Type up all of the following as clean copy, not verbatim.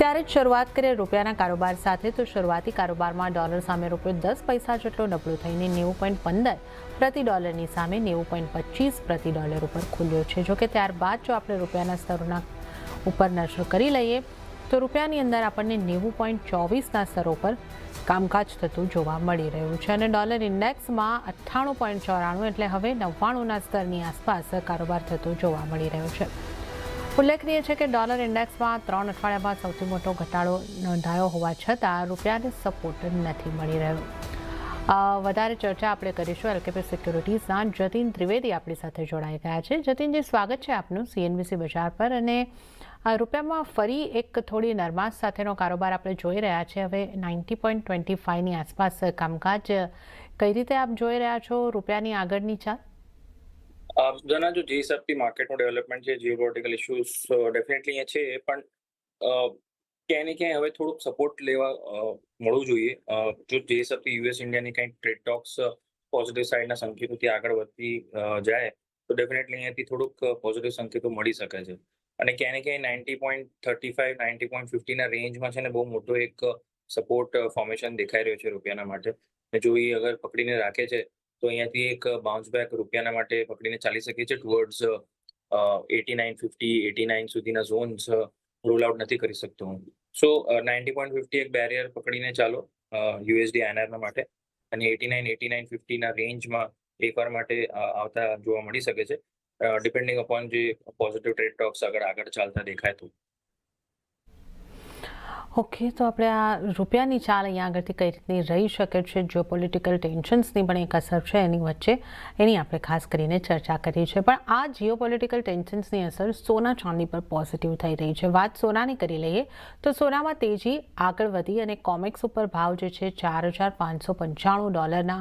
ત્યારે જ શરૂઆત કરીએ રૂપિયાના કારોબાર સાથે તો શરૂઆતી કારોબારમાં ડોલર સામે રૂપિયો 10 પૈસા જેટલો નબળો થઈને 90.15 પ્રતિ ડોલરની સામે 90.25 પ્રતિ ડોલર ઉપર ખુલ્યો છે। જોકે ત્યારબાદ જો આપણે રૂપિયાના સ્તરોના ઉપર નજર કરી લઈએ તો રૂપિયાની અંદર આપણને 90.24ના સ્તરો પર કામકાજ થતું જોવા મળી રહ્યું છે અને ડોલર ઇન્ડેક્સમાં 98.94 એટલે હવે 99ના સ્તરની આસપાસ કારોબાર થતો જોવા મળી રહ્યો છે। ઉલ્લેખનીય છે કે ડોલર ઇન્ડેક્સમાં 3 અઠવાડિયામાં સૌથી મોટો ઘટાડો નોંધાયો હોવા છતાં રૂપિયાને સપોર્ટ નથી મળી રહ્યો। વધારે ચર્ચા આપણે કરીશું એલકેપી સિક્યોરિટીઝના જતીન ત્રિવેદી આપણી સાથે જોડાઈ ગયા છે। જતીનજી, સ્વાગત છે આપનું CNBC બજાર પર। અને રૂપિયામાં ફરી એક થોડી નરમાશ સાથેનો કારોબાર આપણે જોઈ રહ્યા છે। હવે 90.25ની આસપાસ કામકાજ કઈ રીતે આપ જોઈ રહ્યા છો રૂપિયાની આગળની ચાલ? જણા જે હિસાબથી માર્કેટનું ડેવલપમેન્ટ છે, જીઓપોલિટિકલ ઇશ્યુઝ ડેફિનેટલી અહીંયા છે, પણ ક્યાંય ને ક્યાંય હવે થોડુંક સપોર્ટ લેવા મળવું જોઈએ। જો જે હિસાબથી યુએસ ઇન્ડિયાની કંઈક ટ્રેડ ટોક્સ પોઝિટિવ સાઇડના સંકેતોથી આગળ વધતી જાય તો ડેફિનેટલી અહીંયાથી થોડુંક પોઝિટિવ સંકેતો મળી શકે છે। અને ક્યાંય ને ક્યાંય 90.35 90.50ના રેન્જમાં છે ને બહુ મોટો એક સપોર્ટ ફોર્મેશન દેખાઈ રહ્યો છે રૂપિયાના માટે। જો એ અગર પકડીને રાખે છે તો અહીંયાથી એક બાઉન્સ બેક રૂપિયાના માટે પકડીને ચાલી શકીએ છીએ ટુવર્ડ્સ 89.50 89 સુધીના ઝોન્સ રોલ આઉટ નથી કરી શકતો હું। સો 90.50 એક બેરિયર પકડીને ચાલો યુએસડી આઈએનઆરના માટે, અને 89-89.50ના રેન્જમાં એકવાર માટે આવતા જોવા મળી શકે છે, ડિપેન્ડિંગ અપોન જે પોઝિટિવ ટ્રેડ ટોક્સ આગળ ચાલતા દેખાય તો। ઓકે, તો આપણે આ રૂપિયાની ચાલ અહીંયા આગળથી કઈ રીતની રહી શકે છે, જીઓપોલિટિકલ ટેન્શન્સની પણ એક અસર છે એની વચ્ચે, એની આપણે ખાસ કરીને ચર્ચા કરી છે। પણ આ જીઓપોલિટિકલ ટેન્શન્સની અસર સોના ચાંદી પર પોઝિટિવ થઈ રહી છે। વાત સોનાની કરી લઈએ તો સોનામાં તેજી આગળ વધી અને કોમેક્સ ઉપર ભાવ જે છે $4,595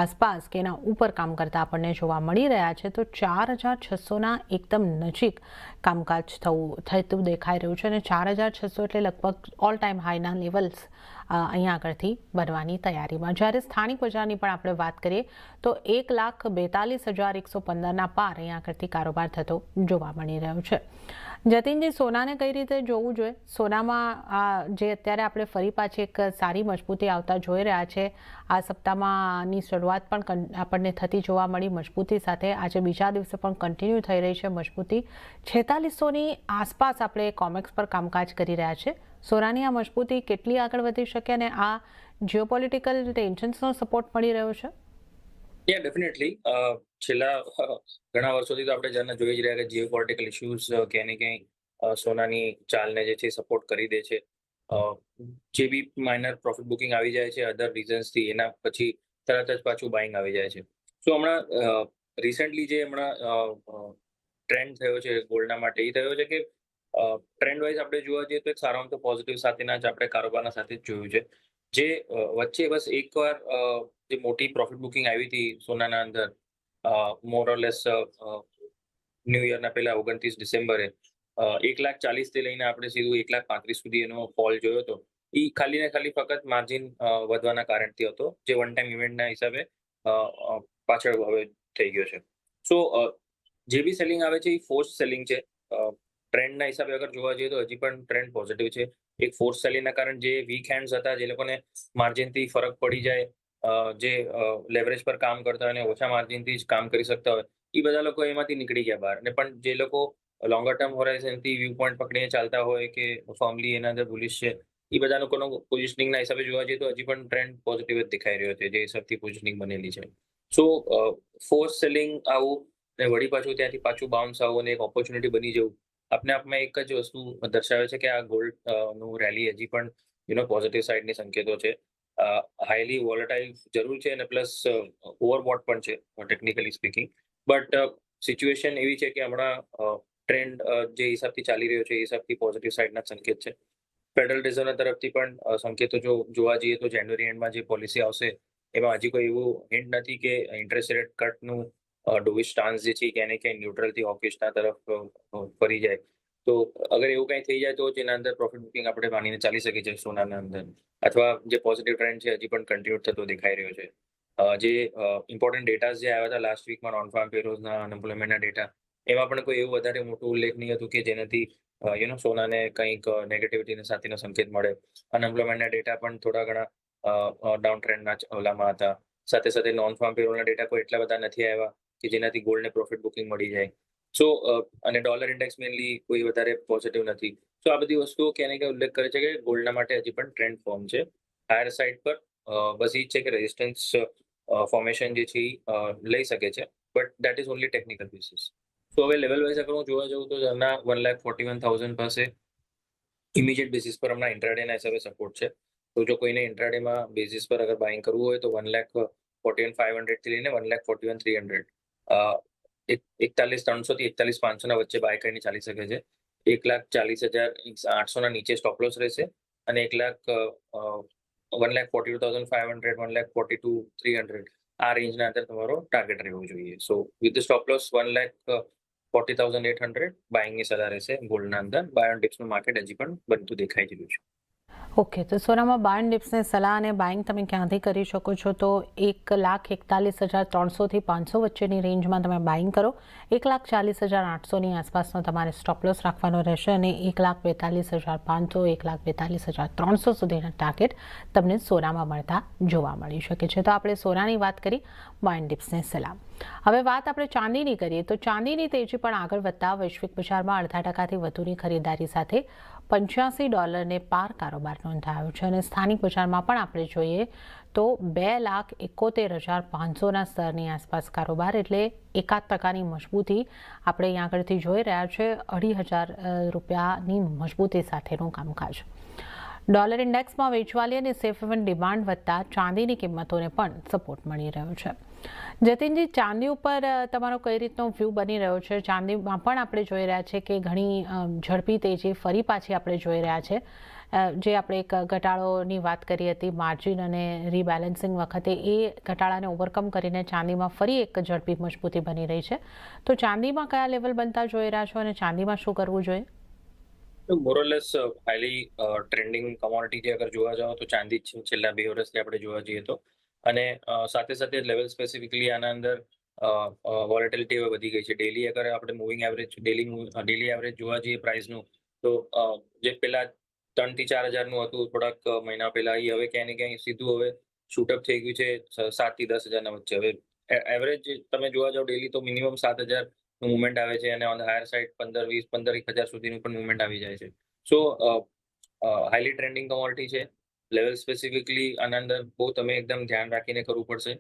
આસપાસ કે એના ઉપર કામ કરતા આપણને જોવા મળી રહ્યા છે। તો 4,600ના એકદમ નજીક કામકાજ થતું દેખાઈ રહ્યું છે અને 4,600 એટલે લગભગ ઓલ ટાઈમ હાઈના લેવલ્સ અહીંયા આગળથી બનવાની તૈયારીમાં। જ્યારે સ્થાનિક બજારની પણ આપણે વાત કરીએ તો 1,42,115ના પાર અહીંયા આગળથી કારોબાર થતો જોવા મળી રહ્યો છે। જતીનજી, સોનાને કઈ રીતે જોવું જોઈએ? સોનામાં જે અત્યારે આપણે ફરી પાછી એક સારી મજબૂતી આવતા જોઈ રહ્યા છે, આ સપ્તાહમાંની શરૂઆત પણ આપણને થતી જોવા મળી મજબૂતી સાથે, આજે બીજા દિવસે પણ કન્ટિન્યુ થઈ રહી છે મજબૂતી। 4600ની આસપાસ આપણે કોમેક્સ પર કામકાજ કરી રહ્યા છે। સોનાની આ મજબૂતી કેટલી આગળ વધી શકે અને આ જીઓપોલિટિકલ ટેન્શન્સનો સપોર્ટ મળી રહ્યો છે? ડેફિનેટલી છેલ્લા ઘણા વર્ષોથી તો આપણે જેને જોઈ જ રહ્યા કે જીઓપોલિટિકલ ઇશ્યુઝ ક્યાંય ને ક્યાંય સોનાની ચાલને જે છે સપોર્ટ કરી દે છે। જે બી માઇનર પ્રોફિટ બુકિંગ આવી જાય છે અધર રીઝન્સથી, એના પછી તરત જ પાછું બાઇંગ આવી જાય છે। સો હમણાં રિસેન્ટલી જે ટ્રેન્ડ થયો છે ગોલ્ડના માટે એ થયો છે કે ટ્રેન્ડ વાઇઝ આપણે જોવા જઈએ તો એક સારામાં તો પોઝિટિવ સાથેના જ આપણે કારોબારના સાથે જ જોયું છે। જે વચ્ચે બસ એકવાર જે મોટી પ્રોફિટ બુકિંગ આવી હતી સોનાના અંદર મોરલેસ ન્યૂ યરના પહેલા 29 ડિસેમ્બરે 1,40,000થી લઈને આપણે સીધું 1,35,000 સુધી એનો ફોલ જોયો હતો। એ ખાલી ને ખાલી ફક્ત માર્જિન વધવાના કારણથી હતો, જે વન ટાઈમ ઇવેન્ટના હિસાબે પાછળ હવે થઈ ગયો છે। સો જે બી સેલિંગ આવે છે એ ફોર્સ સેલિંગ છે। ટ્રેન્ડના હિસાબે અગર જોવા જઈએ તો હજી પણ ટ્રેન્ડ પોઝિટિવ છે। એક ફોર્સ સેલિંગના કારણે જે વીક હેન્ડ્સ હતા, જે લોકોને માર્જિનથી ફરક પડી જાય, જે લેવરેજ પર કામ કરતા હોય અને ઓછા માર્જિનથી જ કામ કરી શકતા હોય, એ બધા લોકો એમાંથી નીકળી ગયા બહાર। અને પણ જે લોકો લોંગર ટર્મ હોરાઇઝનથી વ્યૂ પોઈન્ટ પકડીને ચાલતા હોય કે ફર્મલી એના અંદર બુલિશ છે, એ બધા લોકોનો પોઝિશનિંગના હિસાબે જોવા જઈએ તો હજી પણ ટ્રેન્ડ પોઝિટિવ જ દેખાઈ રહ્યો છે, જે હિસાબથી પોઝિશનિંગ બનેલી છે। સો ફોર્સ સેલિંગ આવું ને વળી પાછું ત્યાંથી પાછું બાઉન્સ આવું અને એક ઓપોર્ચ્યુનિટી બની જવું આપણે આપમાં એક જ વસ્તુ દર્શાવે છે કે આ ગોલ્ડ નું રેલી હજી પણ પોઝિટિવ સાઇડની સંકેતો છે। હાઈલી વોલેટાઇલ જરૂર છે અને પ્લસ ઓવરબોટ પણ છે ટેકનિકલી સ્પીકિંગ, બટ સિચ્યુએશન એવી છે કે હમણાં ટ્રેન્ડ જે હિસાબથી ચાલી રહ્યો છે એ હિસાબથી પોઝિટિવ સાઇડના સંકેત છે। ફેડરલ રિઝર્વના તરફથી પણ સંકેતો જો જોવા જઈએ તો જાન્યુઆરી એન્ડમાં જે પોલિસી આવશે એમાં હજી કોઈ એવું હિન્ટ નથી કે ઇન્ટરેસ્ટ રેટ કટનું ડોવિશ સ્ટાન્સ જે છે ક્યાંય ને ક્યાંય ન્યુટ્રલથી હોકિશના તરફ ફરી જાય। તો અગર એવું કંઈ થઈ જાય તો જ એના અંદર પ્રોફિટ બુકિંગ આપણે માનીને ચાલી શકીએ છીએ સોનાના અંદર, અથવા જે પોઝિટિવ ટ્રેન્ડ છે હજી પણ કન્ટિન્યુ થતો દેખાઈ રહ્યો છે। જે ઇમ્પોર્ટન્ટ ડેટા જે આવ્યા હતા લાસ્ટ વીકમાં નોન ફાર્મ પેરોઝના અનએમ્પ્લોયમેન્ટના ડેટા, એમાં પણ કોઈ એવું વધારે મોટું ઉલ્લેખ નહીં હતું કે જેનાથી સોનાને કંઈક નેગેટિવિટીના સાથેનો સંકેત મળે. અનએમ્પ્લોયમેન્ટના ડેટા પણ થોડા ઘણા ડાઉન ટ્રેન્ડના ઓલામાં હતા. સાથે સાથે નોન ફાર્મ પેરોલના ડેટા કોઈ એટલા બધા નથી આવ્યા કે જેનાથી ગોલ્ડને પ્રોફિટ બુકિંગ મળી જાય. સો અને ડોલર ઇન્ડેક્સ મેનલી કોઈ વધારે પોઝિટિવ નથી. સો આ બધી વસ્તુઓ ક્યાંય ને ક્યાંય ઉલ્લેખ કરે છે કે ગોલ્ડના માટે હજી પણ ટ્રેન્ડ ફોર્મ છે. હાયર સાઇડ પર બસ એ જ છે કે રેઝિસ્ટન્સ ફોર્મેશન જે છે લઈ શકે છે, but that is only technical basis. તો હવે લેવલ વાઇઝ અગર હું જોવા જાઉં તો હમણાં 1,41,000 પાસે ઇમિડિયેટ બેસિસ પર હમણાં ઇન્ટ્રાડેના હિસાબે સપોર્ટ છે. તો જો કોઈને ઇન્ટ્રાડેમાં બેસિસ પર અગર બાઇંગ કરવું હોય તો 1,41,500 થી લઈને 1,41,300 41,300 થી 41,500 વચ્ચે બાય કરીને ચાલી શકે છે. 1,40,800 નીચે સ્ટોપ લોસ રહેશે અને 1,42,500 1,42,300 આ રેન્જના અંદર તમારો ટાર્ગેટ રહેવો જોઈએ. સો વિથ સ્ટોપ લોસ 1,40,800 બાઇંગની સલાહ રહેશે ગોલ્ડના અંદર. બાય ઓન ડિપ્સનું માર્કેટ હજી પણ બનતું દેખાઈ રહ્યું છે. ઓકે, તો સોનામાં બાય ઓન ડિપ્સની સલાહ અને બાઇંગ તમે ક્યાંથી કરી શકો છો? તો 1,41,300 થી 500 વચ્ચેની રેન્જમાં તમે બાઇંગ કરો. 1,40,800ની આસપાસનો તમારે સ્ટોપ લોસ રાખવાનો રહેશે અને 1,42,500 1,42,300 સુધીના ટાર્ગેટ તમને સોનામાં મળતા જોવા મળી શકે છે. તો આપણે સોનાની વાત કરી, બાય ઓન ડિપ્સની સલાહ. હવે વાત આપણે ચાંદીની કરીએ તો ચાંદીની તેજી પણ આગળ વધતા વૈશ્વિક બજારમાં 0.5% વધુની ખરીદારી સાથે $85 પાર કારોબાર નોંધાયો છે અને સ્થાનિક બજારમાં પણ આપણે જોઈએ તો 2,71,500ના સ્તરની આસપાસ કારોબાર, એટલે 1% મજબૂતી આપણે અહીંયા આગળથી જોઈ રહ્યા છે. $2,000ની મજબૂતી સાથેનું કામકાજ. ડોલર ઇન્ડેક્સમાં વેચવાલી અને સેફ હેવન ડિમાન્ડ વધતા ચાંદીની કિંમતોને પણ સપોર્ટ મળી રહ્યો છે. જતીનજી, ચાંદી ઉપર તમારો કઈ રીતનો વ્યૂ બની રહ્યો છે? ચાંદીમાં પણ આપણે જોઈ રહ્યા છે કે ઘણી ઝડપી તેજી ફરી પાછી આપણે જોઈ રહ્યા છે. જે આપણે એક ઘટાડોની વાત કરી હતી માર્જિન અને રીબેલેન્સિંગ વખતે, એ ઘટાડાને ઓવરકમ કરીને ચાંદીમાં ફરી એક ઝડપી મજબૂતી બની રહી છે. તો ચાંદીમાં કયા લેવલ બનતા જોઈ રહ્યા છો અને ચાંદીમાં શું કરવું જોઈએ? મોરલેસ હાઈલી ટ્રેન્ડિંગ કોમોડિટી અગર જોવા જાઓ તો ચાંદી જ છે છેલ્લા 2 વર્ષથી આપણે જોવા જઈએ તો. અને સાથે સાથે લેવલ સ્પેસિફિકલી આના અંદર વોલેટિલિટી હવે વધી ગઈ છે. ડેલી અગર આપણે મૂવિંગ એવરેજ ડેલી એવરેજ જોવા જઈએ પ્રાઇસનું, તો જે પેલા 3,000 થી 4,000નું હતું થોડાક મહિના પહેલા, એ હવે ક્યાંય ને ક્યાંય સીધું હવે શૂટઅપ થઈ ગયું છે 7,000 થી 10,000ના વચ્ચે. હવે એવરેજ તમે જોવા જાઓ ડેલી તો મિનિમમ 7,000 મુવમેન્ટ આવે છે અને ઓન ધ હાયર સાઇડ 15,000 સુધીનું પણ મુવમેન્ટ આવી જાય છે. સો હાઈલી ટ્રેન્ડિંગ કોમોડિટી છે. લેવલ સ્પેસિફિકલી આના અંદર બહુ તમે એકદમ ધ્યાન રાખીને કરવું પડશે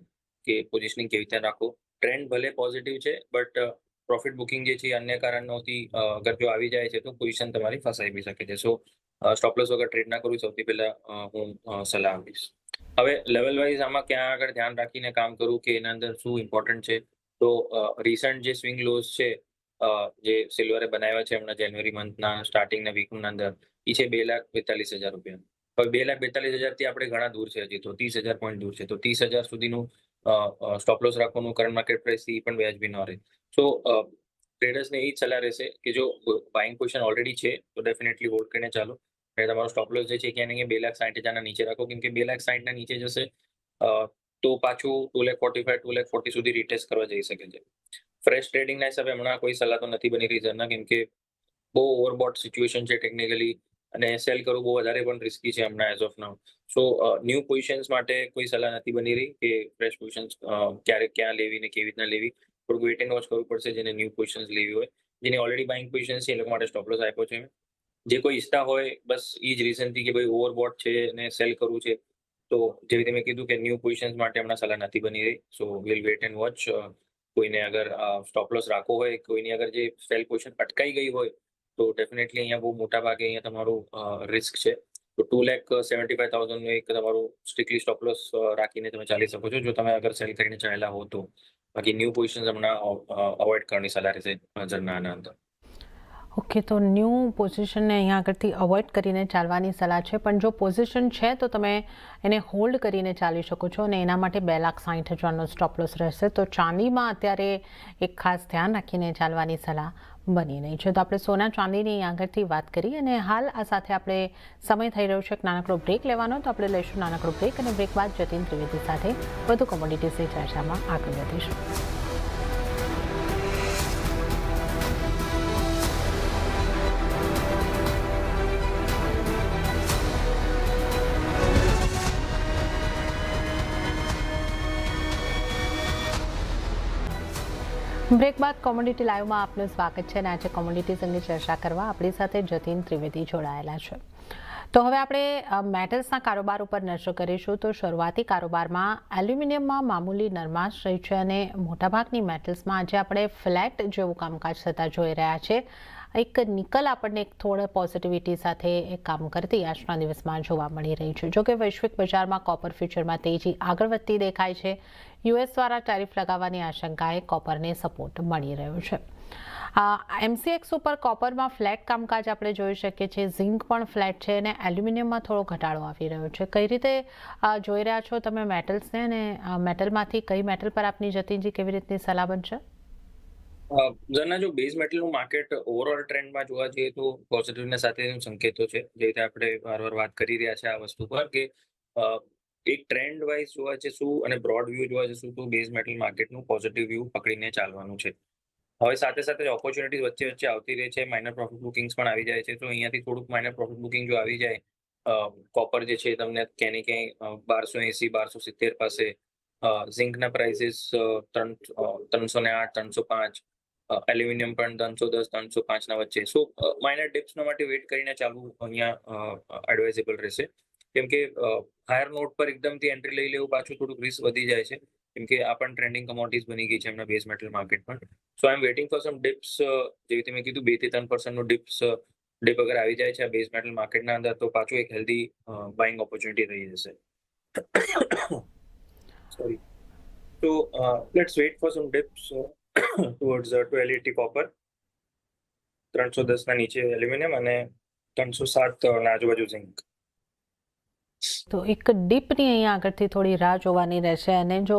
કે પોઝિશનિંગ કેવી રીતે રાખો. ટ્રેન્ડ ભલે પોઝિટિવ છે, બટ પ્રોફિટ બુકિંગ જે છે અન્ય કારણોથી અગર જો આવી જાય છે તો પોઝિશન તમારી ફસાઈ બી શકે છે. સો સ્ટોપ લોસ વગર ટ્રેડ ના કરવું સૌથી પહેલા હું સલાહ આપીશ. હવે લેવલ વાઇઝ આમાં ક્યાં આગળ ધ્યાન રાખીને કામ કરવું કે એના અંદર શું ઇમ્પોર્ટન્ટ છે, તો રિસન્ટ જે સ્વિંગ લોઝ છે જે સિલ્વરે બનાવ્યા છે હમણાં જાન્યુઆરી મંથના સ્ટાર્ટિંગના વીકના અંદર, એ છે 2,42,000 રૂપિયા. હવે 2,42,000થી આપણે ઘણા દૂર છે, હજી તો 30,000 પોઈન્ટ દૂર છે. તો 30,000 સુધીનું સ્ટોપ લોસ રાખવાનું કરંટ માર્કેટ પ્રાઇસથી પણ વ્યાજબી ન રહે. સો ટ્રેડર્સને એ જ સલાહ રહેશે કે જો બાઇંગ પોઝિશન ઓલરેડી છે તો ડેફિનેટલી હોલ્ડ કરીને ચાલો. અને તમારો સ્ટોપ લોસ જે છે ક્યાં ને 2,60,000ના નીચે રાખો, કેમ કે 2,60,000ના નીચે જશે તો પાછું 2,45,000 2,40,000 સુધી રીટેસ્ટ કરવા જઈ શકે છે. ફ્રેશ ટ્રેડિંગના હિસાબે હમણાં કોઈ સલાહ તો નથી બની રહી ઝરના, કેમ કે બહુ ઓવરબોટ સિચ્યુએશન છે ટેકનિકલી, અને સેલ કરવું બહુ વધારે પણ રિસ્કી છે હમણાં as of now. So new positions માટે કોઈ સલાહ નથી બની રહી કે ફ્રેશ પોઝિશન્સ ક્યાં લેવી ને કેવી રીતના લેવી. થોડુંક વેઇટ એન્ડ વોચ કરવું પડશે જેને ન્યૂ પોઝિશન્સ લેવી હોય. જેની ઓલરેડી બાઇંગ પોઝિશન્સ છે એ લોકો માટે સ્ટોપ લોસ આપ્યો છે. જે કોઈ ઈચ્છતા હોય બસ એ જ રીઝનથી કે ભાઈ ઓવરબોટ છે ને સેલ કરવું છે, તો જેવી રીતે મેં કીધું કે ન્યૂ પોઝિશન્સ માટે હમણાં સલાહ નથી બની રહી. સો વિલ વેઇટ એન્ડ વોચ. કોઈને અગર સ્ટોપ લોસ રાખવો હોય, કોઈની અગર જે સેલ પોઝિશન અટકાઈ ગઈ હોય, તો ડેફિનેટલી અહીંયા બહુ મોટા ભાગે અહીંયા તમારું રિસ્ક છે. તો 2,75,000નું એક તમારું સ્ટ્રિક્ટલી સ્ટોપ લોસ રાખીને તમે ચાલી શકો છો જો તમે અગર સેલ કરીને ચાલેલા હો તો. બાકી ન્યૂ પોઝિશન હમણાં અવોઇડ કરવાની સલાહ રહેશે ઝરનાના અંદર. ઓકે, તો ન્યૂ પોઝિશનને અહીંયા આગળથી અવોઇડ કરીને ચાલવાની સલાહ છે, પણ જો પોઝિશન છે તો તમે એને હોલ્ડ કરીને ચાલી શકો છો અને એના માટે 2,60,000નો સ્ટોપ લોસ રહેશે. તો ચાંદીમાં અત્યારે એક ખાસ ધ્યાન રાખીને ચાલવાની સલાહ બની રહી છે. તો આપણે સોના ચાંદીની અહીં આગળથી વાત કરી અને હાલ આ સાથે આપણે સમય થઈ રહ્યો છે એક નાનકડો બ્રેક લેવાનો, તો આપણે લઈશું નાનકડો બ્રેક અને બ્રેક બાદ જતીન ત્રિવેદી સાથે વધુ કોમોડિટીઝની ચર્ચામાં આગળ વધીશું. બ્રેક બાદ કોમોડિટી લાઈવમાં આપનું સ્વાગત છે અને આજે કોમોડિટીઝ અંગે ચર્ચા કરવા આપણી સાથે જતીન ત્રિવેદી જોડાયેલા છે. તો હવે આપણે મેટલ્સના કારોબાર ઉપર નજર કરીશું. તો શરૂઆતી કારોબારમાં એલ્યુમિનિયમમાં મામૂલી નરમાશ રહી છે અને મોટાભાગની મેટલ્સમાં આજે આપણે ફ્લેટ જેવું કામકાજ થતા જોઈ રહ્યા છે. એક નિકલ આપણને એક થોડા પોઝિટિવિટી સાથે કામ કરતી આજના દિવસમાં જોવા મળી રહી છે. જોકે વૈશ્વિક બજારમાં કોપર ફ્યુચરમાં તેજી આગળ વધતી દેખાય છે. યુએસ દ્વારા ટેરિફ લગાવવાની આશંકાએ કોપરને સપોર્ટ મળી રહ્યો છે. MCX ઉપર કોપરમાં ફ્લેટ કામકાજ આપણે જોઈ શકીએ છીએ. ઝિંક પણ ફ્લેટ છે અને એલ્યુમિનિયમમાં થોડો ઘટાડો આવી રહ્યો છે. કઈ રીતે જોઈ રહ્યા છો તમે મેટલ્સને અને મેટલમાંથી કઈ મેટલ પર આપની જતીનજી કેવી રીતની સલાહ બનશે? જરના જો બેઝ મેટલનું માર્કેટ ઓવરઓલ ટ્રેન્ડમાં જોવા જઈએ તો પોઝિટિવને સાથે સંકેતો છે. જે રીતે આપણે વારંવાર વાત કરી રહ્યા છે આ વસ્તુ પર કે એક ટ્રેન્ડ વાઇઝ જોવા જઈશું અને બ્રોડ વ્યૂ જોવા જઈશું તો બેઝ મેટલ માર્કેટનું પોઝિટિવ વ્યૂ પકડીને ચાલવાનું છે. હવે સાથે સાથે ઓપોર્ચ્યુનિટીઝ વચ્ચે વચ્ચે આવતી રહે છે. માઇનર પ્રોફિટ બુકિંગ્સ પણ આવી જાય છે. તો અહીંયાથી થોડુંક માઇનર પ્રોફિટ બુકિંગ જો આવી જાય, કોપર જે છે તમને ક્યાંય ને ક્યાંય 1280-1270 પાસે, ઝિંકના પ્રાઇસીસ 308, 305, એલ્યુમિનિયમ પણ 310-305 વચ્ચે. સો માઇનર ડિપ્સના માટે વેઇટ કરીને ચાલવું અહીંયા એડવાઇઝેબલ રહેશે. કેમ કે હાયર નોટ પર એકદમથી એન્ટ્રી લઈ લેવું પાછું થોડુંક રિસ્ક વધી જાય છે. કેમ કે આ પણ ટ્રેન્ડિંગ કમોડિટીઝ બની ગઈ છે એમના બેઝ મેટલ માર્કેટ પણ. So I am waiting for some dips. જેવી રીતે મેં કીધું 2-3% ડિપ અગર આવી જાય છે આ બેઝ મેટલ માર્કેટના અંદર તો પાછું એક હેલ્ધી બાઇંગ ઓપોર્ચ્યુનિટી રહી જશે. Sorry. So let's wait for some dips towards 1280 copper, 310 ના નીચે એલ્યુમિનિયમ અને 307 ના આજુબાજુ ઝિંક. તો એક ડીપની અહીંયા આગળથી થોડી રાહ જોવાની રહેશે. અને જો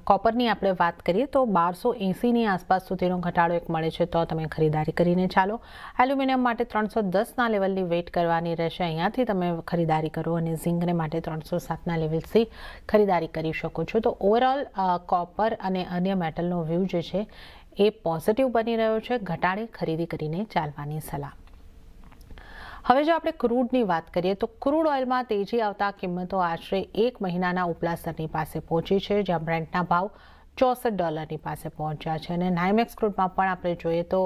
કોપરની આપણે વાત કરીએ તો 1280ની આસપાસ સુધીનો ઘટાડો એક મળે છે તો તમે ખરીદારી કરીને ચાલો. એલ્યુમિનિયમ માટે 310ના લેવલની વેઇટ કરવાની રહેશે. અહીંયાથી તમે ખરીદારી કરો અને ઝિંકને માટે 307ના લેવલથી ખરીદારી કરી શકો છો. તો ઓવરઓલ કોપર અને અન્ય મેટલનો વ્યૂ જે છે એ પોઝિટિવ બની રહ્યો છે. ઘટાડે ખરીદી કરીને ચાલવાની સલાહ. હવે જો આપણે ક્રૂડની વાત કરીએ તો ક્રૂડ ઓઇલમાં તેજી આવતા કિંમતો આશરે 1 મહિનાના ઉપલા સ્તરની પાસે પહોંચી છે, જ્યાં બ્રેન્ટના ભાવ $64 પાસે પહોંચ્યા છે. અને નાઇમેક્સ ક્રૂડમાં પણ આપણે જોઈએ તો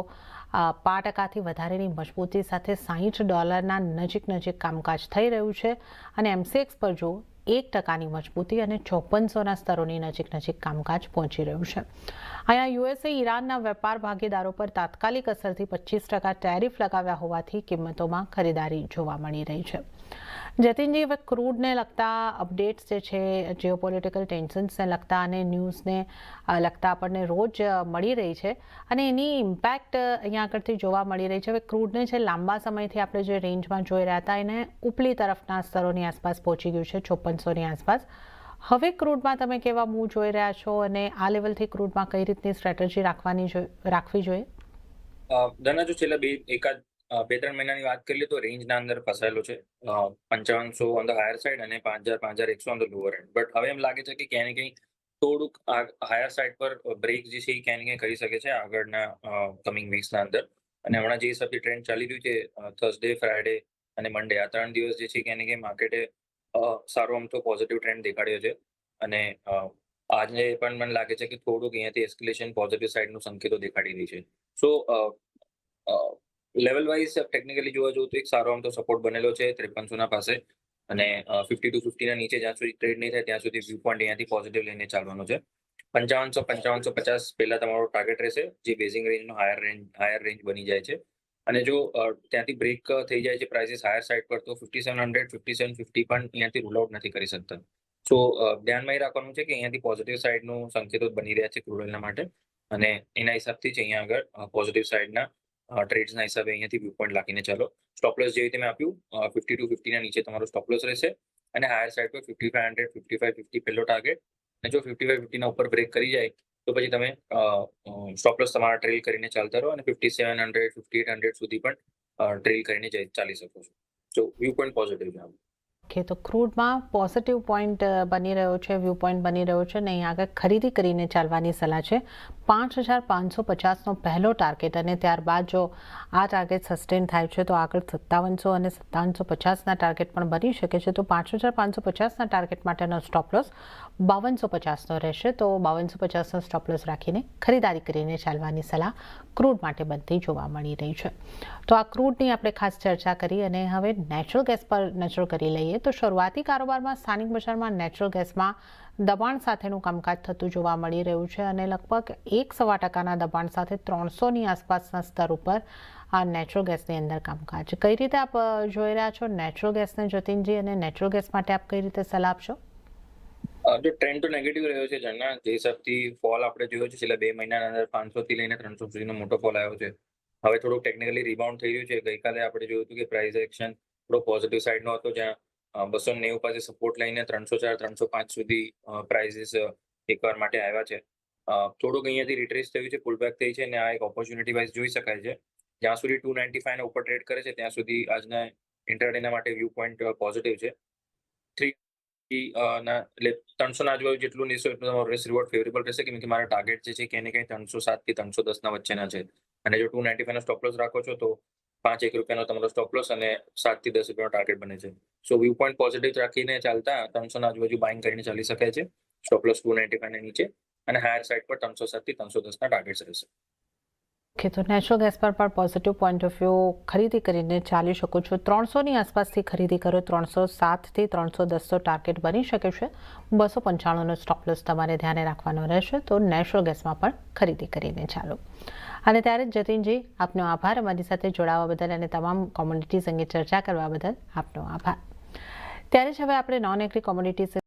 5%થી વધારેની મજબૂતી સાથે $60ના નજીક કામકાજ થઈ રહ્યું છે. અને MCX પર જો 1%ની મજબૂતી અને 5400ના સ્તરોની નજીક કામકાજ પહોંચી રહ્યું છે. અહીંયા યુએસએ ઈરાનના વેપાર ભાગીદારો પર તાત્કાલિક અસરથી 25% ટેરિફ લગાવ્યા હોવાથી કિંમતોમાં ખરીદારી જોવા મળી રહી છે. જતીનજી, હવે ક્રૂડને લગતા અપડેટ્સ જે છે, જીઓપોલિટિકલ ટેન્શન્સને લગતા અને ન્યૂઝને લગતા આપણને રોજ મળી રહી છે અને એની ઇમ્પેક્ટ અહીંયા આગળથી જોવા મળી રહી છે. હવે ક્રૂડને છે લાંબા સમયથી આપણે જે રેન્જમાં જોઈ રહ્યા હતા એને ઉપલી તરફના સ્તરોની આસપાસ પહોંચી ગયું છે, 5400ની આસપાસ. હવે ક્રૂડમાં તમે કેવા મૂવ જોઈ રહ્યા છો અને આ લેવલથી ક્રૂડમાં કઈ રીતની સ્ટ્રેટેજી રાખવી જોઈએ? ધના જો છેલ્લા 2-3 મહિનાની વાત કરીએ તો રેન્જના અંદર ફસાયેલો છે. 5500 ઓન ધ હાયર સાઇડ અને 5000-5100 on the lower and. But હવે એમ લાગે છે કે ક્યાંય ને ક્યાંય થોડુંક હાયર સાઇડ પર બ્રેક જે છે એ ક્યાંય ને ક્યાંય કરી શકે છે આગળના કમિંગ વીક્સના અંદર. અને હમણાં જે હિસાબથી ટ્રેન્ડ ચાલી રહ્યું છે, થર્સડે, ફ્રાઈડે અને મંડે, આ 3 દિવસ જે છે ક્યાંય ને ક્યાંય માર્કેટે સારો આમ તો પોઝિટિવ ટ્રેન્ડ દેખાડ્યો છે. અને આજે પણ મને લાગે છે કે થોડુંક અહીંયાથી એસ્કેલેશન પોઝિટિવ સાઇડનું સંકેતો દેખાડી રહી છે. સો લેવલ વાઇઝ ટેકનિકલી જોવા જવું તો એક સારો આમ તો સપોર્ટ બનેલો છે 5300ના પાસે. અને 52-50ના નીચે જ્યાં સુધી ટ્રેડ નહીં થાય ત્યાં સુધી વ્યૂ પોઈન્ટ અહીંયાથી પોઝિટિવ લઈને ચાલવાનો છે. 5500-5550 પહેલા તમારો ટાર્ગેટ રહેશે, જે બેઝિંગ રેન્જનો હાયર રેન્જ બની જાય છે. અને જો ત્યાંથી બ્રેક થઈ જાય છે પ્રાઇસીસ હાયર સાઇડ પર તો 5700, 5750 પણ અહીંયાથી રૂલ આઉટ નથી કરી શકતા. સો ધ્યાનમાં એ રાખવાનું છે કે અહીંયાથી પોઝિટિવ સાઇડનું સંકેતો બની રહ્યા છે ક્રૂડ ઓઇલના માટે. અને એના હિસાબથી જ અહીંયા આગળ પોઝિટિવ સાઇડના ટ્રેડ્સના હિસાબે અહીંયાથી વ્યૂ પોઈન્ટ લાગીને ચાલો. સ્ટોપલોસ જે રીતે મેં આપ્યું, 52-50ના નીચે તમારો સ્ટોપલોસ રહેશે અને હાયર સાઇડ પર 5500, 5550 પહેલો ટાર્ગેટ. અને જો 5550ના ઉપર બ્રેક કરી જાય તો પછી તમે સ્ટોપલોસ તમારા ટ્રેલ કરીને ચાલતા રહો અને 5700, 5800 સુધી પણ ટ્રેલ કરીને ચાલી શકો છો. સો વ્યૂ પોઈન્ટ પોઝિટિવ છે. ઓકે, તો ક્રૂડમાં પોઝિટિવ પોઈન્ટ બની રહ્યો છે, વ્યૂ પોઈન્ટ બની રહ્યો છે અને અહીં આગળ ખરીદી કરીને ચાલવાની સલાહ છે. 5,550નો પહેલો ટાર્ગેટ અને ત્યારબાદ જો આ ટાર્ગેટ સસ્ટેન થાય છે તો આગળ 5700 અને 5750ના ટાર્ગેટ પણ બની શકે છે. તો 5,550ના ટાર્ગેટ માટેનો સ્ટોપ લોસ 5250નો રહેશે. તો 5250નો સ્ટોપ લોસ રાખીને ખરીદારી કરીને ચાલવાની સલાહ ક્રૂડ માટે બનતી જોવા મળી રહી છે. તો આ ક્રૂડની આપણે ખાસ ચર્ચા કરી અને હવે નેચરલ ગેસ પર નજર કરી લઈએ. તો શરૂઆતી કારોબારમાં સ્થાનિક બજારમાં નેચરલ ગેસમાં દબાણ સાથેનું કામકાજ થતું જોવા મળી રહ્યું છે અને લગભગ 1.25%ના દબાણ સાથે 300ની આસપાસના સ્તર ઉપર આ નેચરલ ગેસની અંદર કામકાજ. કઈ રીતે આપ જોઈ રહ્યા છો નેચરલ ગેસને, જતીનજી, અને નેચરલ ગેસ માટે આપ કઈ રીતે સલાહ આપશો? જો ટ્રેન્ડ તો નેગેટિવ રહ્યો છે જણના, જે હિસાબથી ફોલ આપણે જોયો છે છેલ્લા 2 મહિનાના અંદર 500 થી લઈને 300 સુધીનો મોટો ફોલ આવ્યો છે. હવે થોડુંક ટેકનિકલી રિબાઉન્ડ થઈ રહ્યું છે. ગઈકાલે આપણે જોયું હતું કે પ્રાઇસ એક્શન થોડો પોઝિટિવ સાઇડનો હતો, જ્યાં 290 પાસે સપોર્ટ લઈને 304 305 સુધી પ્રાઇસીસ એકવાર માટે આવ્યા છે. થોડુંક અહીંયાથી રિટ્રેસ થયું છે, પુલબેક થઈ છે અને આ એક ઓપોર્ચ્યુનિટી વાઇઝ જોઈ શકાય છે. જ્યાં સુધી 295 ના ઉપર ટ્રેડ કરે છે ત્યાં સુધી આજના ઇન્ટરડેના માટે વ્યૂ પોઈન્ટ પોઝિટિવ છે. 300 ના આજુબાજુ જેટલું લેશો એટલું તમારું રિસ્ક રિવોર્ડ ફેવરેબલ રહેશે, કેમ કે મારા ટાર્ગેટ જે છે ક્યાંય ને ક્યાંય 307 થી 310ના વચ્ચેના છે. અને જો 295 નો સ્ટોપ લોસ રાખો છો તો 5-1 રૂપિયાનો તમારો સ્ટોપ લોસ અને 7 થી 10 રૂપિયાનો ટાર્ગેટ બને છે. સો વ્યૂ પોઈન્ટ પોઝિટિવ રાખીને ચાલતા 300ના આજુબાજુ બાઇંગ કરીને ચાલી શકાય છે. સ્ટોપ લોસ 295 ની નીચે અને હાયર સાઇડ પર 307 થી 310ના ટાર્ગેટ્સ રહેશે. ઓકે, તો નેચરલ ગેસ પર પણ પોઝિટિવ પોઈન્ટ ઓફ વ્યૂ ખરીદી કરીને ચાલી શકો છો. 300ની આસપાસથી ખરીદી કરો. 307થી 310 ટાર્ગેટ બની શકે છે. 295નો સ્ટોપ લોસ તમારે ધ્યાને રાખવાનો રહેશે. તો નેચરલ ગેસમાં પણ ખરીદી કરીને ચાલો. અને ત્યારે જ જતીનજી, આપનો આભાર અમારી સાથે જોડાવા બદલ અને તમામ કોમોડિટીઝ અંગે ચર્ચા કરવા બદલ આપનો આભાર. ત્યારે જ હવે આપણે નોન એગ્રી કોમોડિટીઝ